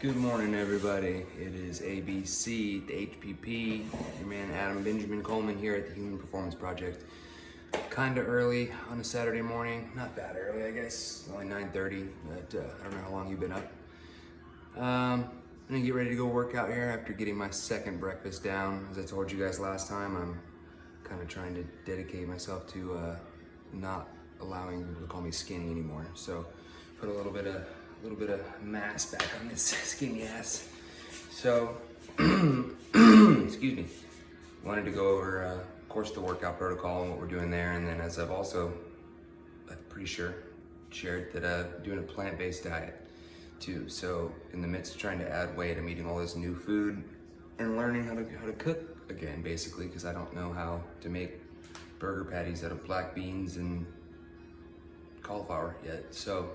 Good morning, everybody. It is ABC, the HPP, your man Adam Benjamin Coleman here at the Human Performance Project. Kinda early on a Saturday morning, not that early, I guess, only 9:30, but I don't know how long you've been up. I'm gonna get ready to go work out here after getting my second breakfast down. As I told you guys last time, I'm kind of trying to dedicate myself to not allowing people to call me skinny anymore. So put a little bit of mass back on this skinny ass. So, excuse me. Wanted to go over, of course, the workout protocol and what we're doing there, and then as I'm pretty sure, shared that I'm doing a plant-based diet too. So, in the midst of trying to add weight, I'm eating all this new food and learning how to cook again, basically, because I don't know how to make burger patties out of black beans and cauliflower yet. So,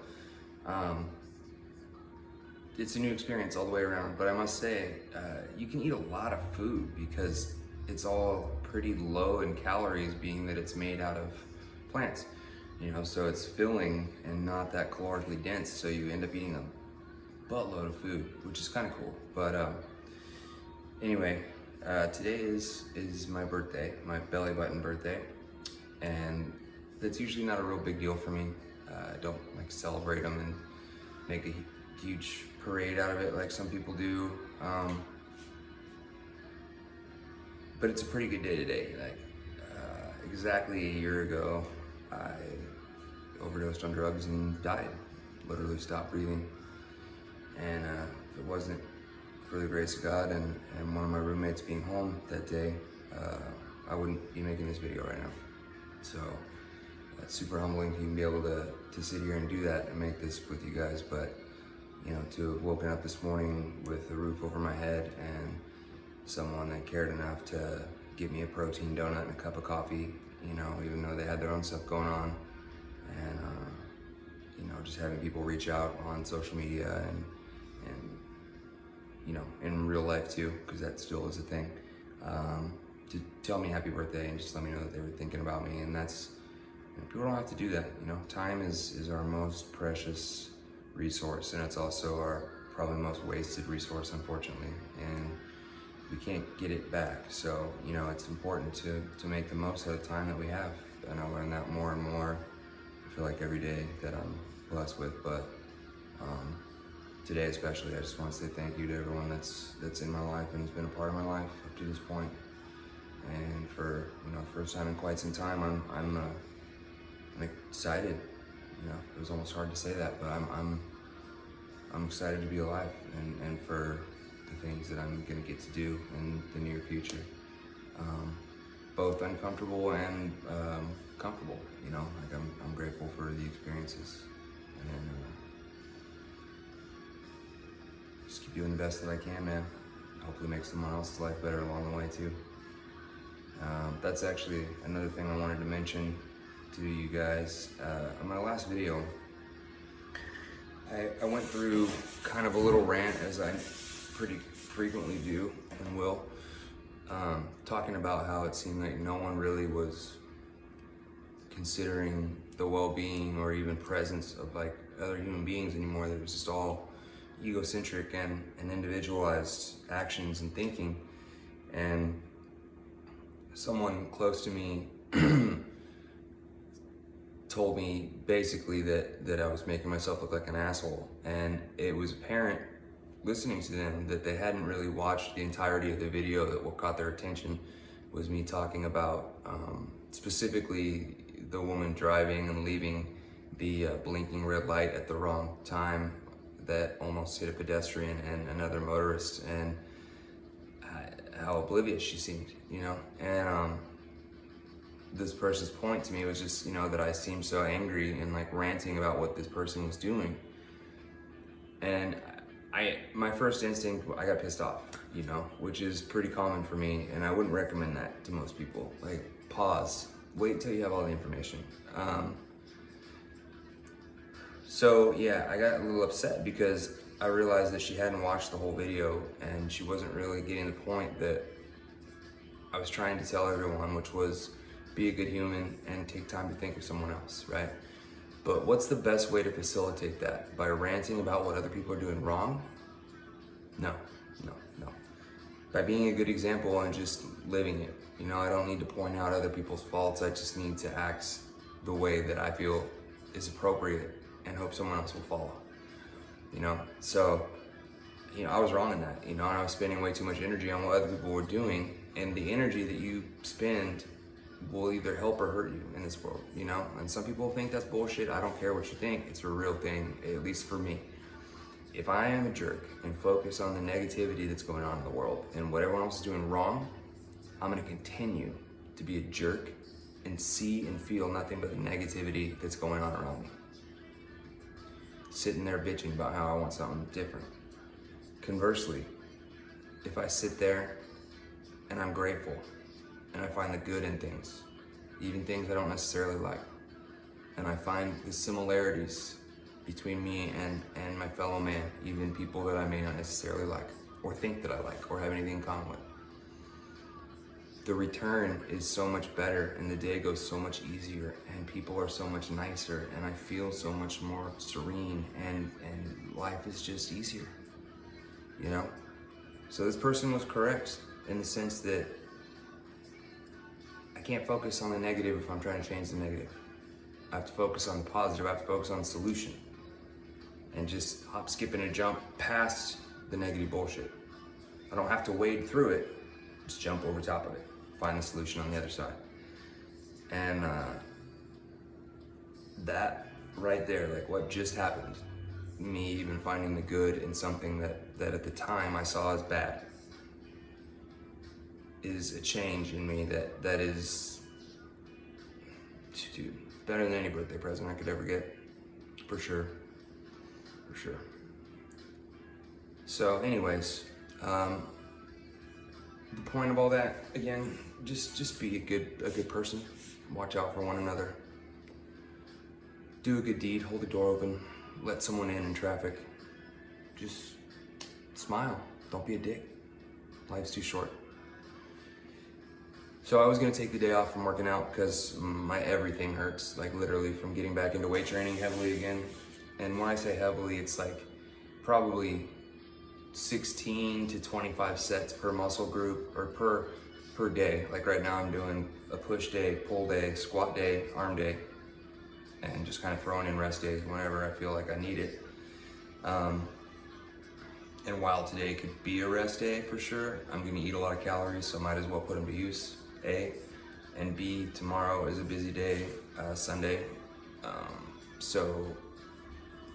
it's a new experience all the way around, but I must say, you can eat a lot of food because it's all pretty low in calories, being that it's made out of plants, so it's filling and not that calorically dense, so you end up eating a buttload of food, which is kind of cool. But anyway, today is my birthday, my belly button birthday, and that's usually not a real big deal for me. I don't like celebrate them and make a huge parade out of it like some people do, but it's a pretty good day today. Like exactly a year ago, I overdosed on drugs and died, literally stopped breathing, and if it wasn't for the grace of God and one of my roommates being home that day, I wouldn't be making this video right now. So it's super humbling to even be able to sit here and do that and make this with you guys, but to have woken up this morning with a roof over my head and someone that cared enough to give me a protein donut and a cup of coffee, even though they had their own stuff going on, and just having people reach out on social media and in real life too, because that still is a thing, to tell me happy birthday and just let me know that they were thinking about me. And that's, people don't have to do that. Time is our most precious resource, and it's also our probably most wasted resource, unfortunately, and we can't get it back. So it's important to make the most of the time that we have, and I learn that more and more. I feel like every day that I'm blessed with, but today especially, I just want to say thank you to everyone that's in my life and has been a part of my life up to this point. And for first time in quite some time, I'm excited. It was almost hard to say that, but I'm excited to be alive and for the things that I'm gonna get to do in the near future. Both uncomfortable and comfortable, like I'm grateful for the experiences, and just keep doing the best that I can, man. Hopefully make someone else's life better along the way too. That's actually another thing I wanted to mention to you guys. On my last video, I went through kind of a little rant, as I pretty frequently do and will, talking about how it seemed like no one really was considering the well-being or even presence of like other human beings anymore. That it was just all egocentric and individualized actions and thinking. And someone close to me told me basically that I was making myself look like an asshole, and it was apparent listening to them that they hadn't really watched the entirety of the video. That what caught their attention was me talking about specifically the woman driving and leaving the blinking red light at the wrong time that almost hit a pedestrian and another motorist, and how oblivious she seemed, and this person's point to me was just, that I seemed so angry and like ranting about what this person was doing. And my first instinct, I got pissed off, which is pretty common for me, and I wouldn't recommend that to most people. Like, pause, wait until you have all the information. So yeah, I got a little upset because I realized that she hadn't watched the whole video and she wasn't really getting the point that I was trying to tell everyone, which was be a good human and take time to think of someone else, right? But what's the best way to facilitate that? By ranting about what other people are doing wrong? No, no, no. By being a good example and just living it. You know, I don't need to point out other people's faults. I just need to act the way that I feel is appropriate and hope someone else will follow. You know, so, you know, I was wrong in that, you know, and I was spending way too much energy on what other people were doing, and the energy that you spend will either help or hurt you in this world, you know, and some people think that's bullshit. I don't care what you think. It's a real thing, at least for me. If I am a jerk and focus on the negativity that's going on in the world and what everyone else is doing wrong, I'm gonna continue to be a jerk and see and feel nothing but the negativity that's going on around me. Sitting there bitching about how I want something different. Conversely, if I sit there and I'm grateful and I find the good in things, even things I don't necessarily like, and I find the similarities between me and my fellow man, even people that I may not necessarily like or think that I like or have anything in common with, the return is so much better and the day goes so much easier and people are so much nicer and I feel so much more serene and life is just easier, you know? So this person was correct in the sense that I can't focus on the negative if I'm trying to change the negative. I have to focus on the positive. I have to focus on the solution and just hop, skip, and a jump past the negative bullshit. I don't have to wade through it, just jump over top of it, find the solution on the other side. And that right there, like what just happened, me even finding the good in something that at the time I saw as bad, is a change in me that is, dude, better than any birthday present I could ever get, for sure, for sure. So anyways, the point of all that, again, just be a good person, watch out for one another, do a good deed, hold the door open, let someone in traffic, just smile, don't be a dick, life's too short. So I was gonna take the day off from working out because my everything hurts, like literally from getting back into weight training heavily again. And when I say heavily, it's like probably 16 to 25 sets per muscle group or per day. Like right now I'm doing a push day, pull day, squat day, arm day, and just kind of throwing in rest days whenever I feel like I need it. And while today could be a rest day for sure, I'm gonna eat a lot of calories, so I might as well put them to use, A. And B, tomorrow is a busy day, Sunday. So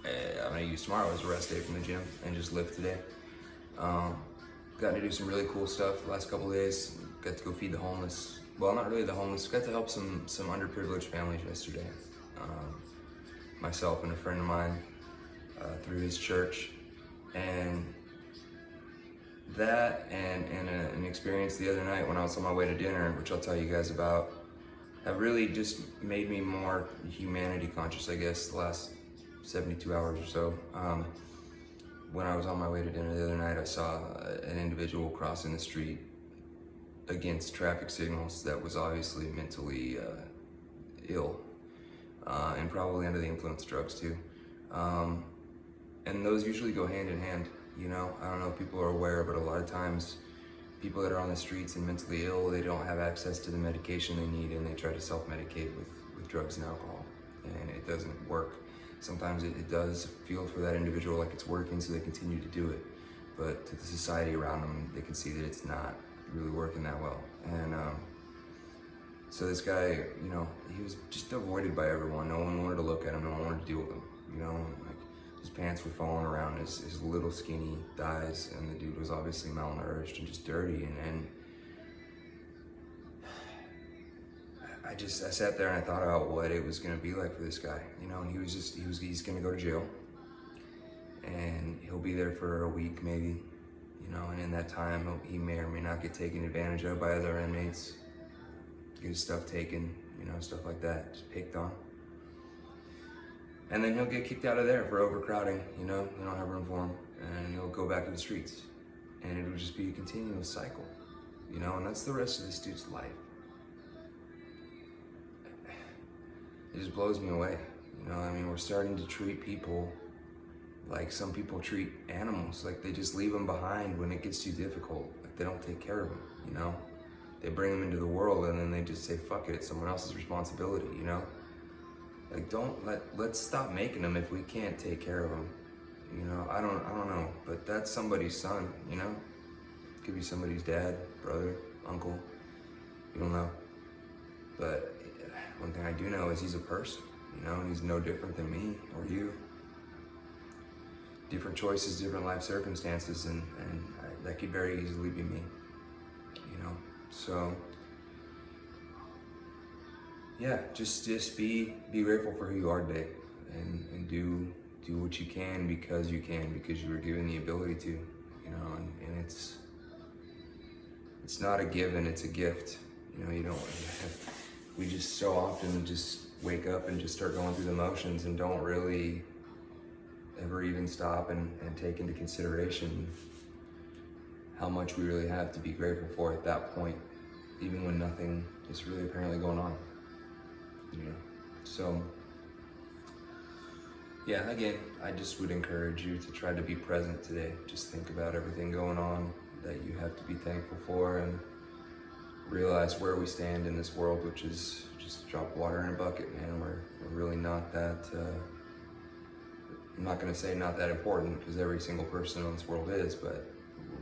I'm gonna use tomorrow as a rest day from the gym and just lift today. Got to do some really cool stuff the last couple of days. Got to go feed the homeless. Well, not really the homeless. Got to help some underprivileged families yesterday. Myself and a friend of mine through his church, and that and an experience the other night when I was on my way to dinner, which I'll tell you guys about, have really just made me more humanity conscious, I guess, the last 72 hours or so. When I was on my way to dinner the other night, I saw an individual crossing the street against traffic signals that was obviously mentally ill and probably under the influence of drugs too. And those usually go hand in hand, you know? I don't know if people are aware, but a lot of times people that are on the streets and mentally ill, they don't have access to the medication they need and they try to self-medicate with drugs and alcohol, and it doesn't work. Sometimes it does feel for that individual like it's working, so they continue to do it. But to the society around them, they can see that it's not really working that well. And so this guy, you know, he was just avoided by everyone. No one wanted to look at him, no one wanted to deal with him, you know? Like, his pants were falling around his little skinny thighs, and the dude was obviously malnourished and just dirty. And I sat there and I thought about what it was gonna be like for this guy, you know, and he's gonna go to jail, and he'll be there for a week maybe, you know, and in that time he may or may not get taken advantage of by other inmates, get his stuff taken, you know, stuff like that, just picked on. And then he'll get kicked out of there for overcrowding, you know, they don't have room for him, and he'll go back to the streets, and it'll just be a continuous cycle, you know, and that's the rest of this dude's life. It just blows me away, you know. I mean, we're starting to treat people like some people treat animals, like they just leave them behind when it gets too difficult. Like they don't take care of them, you know? They bring them into the world and then they just say, fuck it, it's someone else's responsibility, you know? Like let's stop making them if we can't take care of them. You know, I don't know, but that's somebody's son, you know? Could be somebody's dad, brother, uncle, you don't know. But one thing I do know is he's a person, you know, and he's no different than me or you. Different choices, different life circumstances, and that could very easily be me, you know? So, yeah, just be grateful for who you are today, and do what you can because you were given the ability to, you know, and it's not a given, it's a gift. You know, you don't, we just so often just wake up and just start going through the motions and don't really ever even stop and take into consideration how much we really have to be grateful for at that point, even when nothing is really apparently going on, you know? So, yeah, again, I just would encourage you to try to be present today. Just think about everything going on that you have to be thankful for, and realize where we stand in this world, which is just a drop of water in a bucket, man. We're really not that, I'm not gonna say not that important, because every single person in this world is, but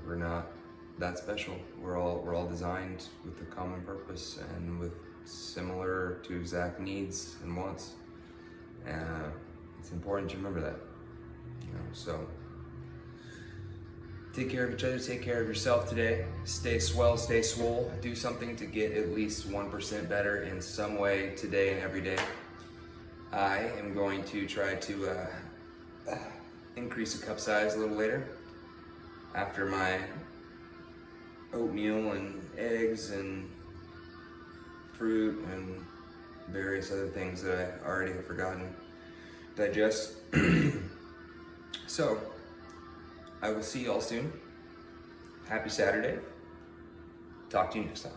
we're not that special. We're all designed with a common purpose and with similar to exact needs and wants. It's important to remember that, you know, so take care of each other, take care of yourself today. Stay swell, stay swole. Do something to get at least 1% better in some way today and every day. I am going to try to increase the cup size a little later after my oatmeal and eggs and fruit and various other things that I already have forgotten to digest. So, I will see y'all soon. Happy Saturday. Talk to you next time.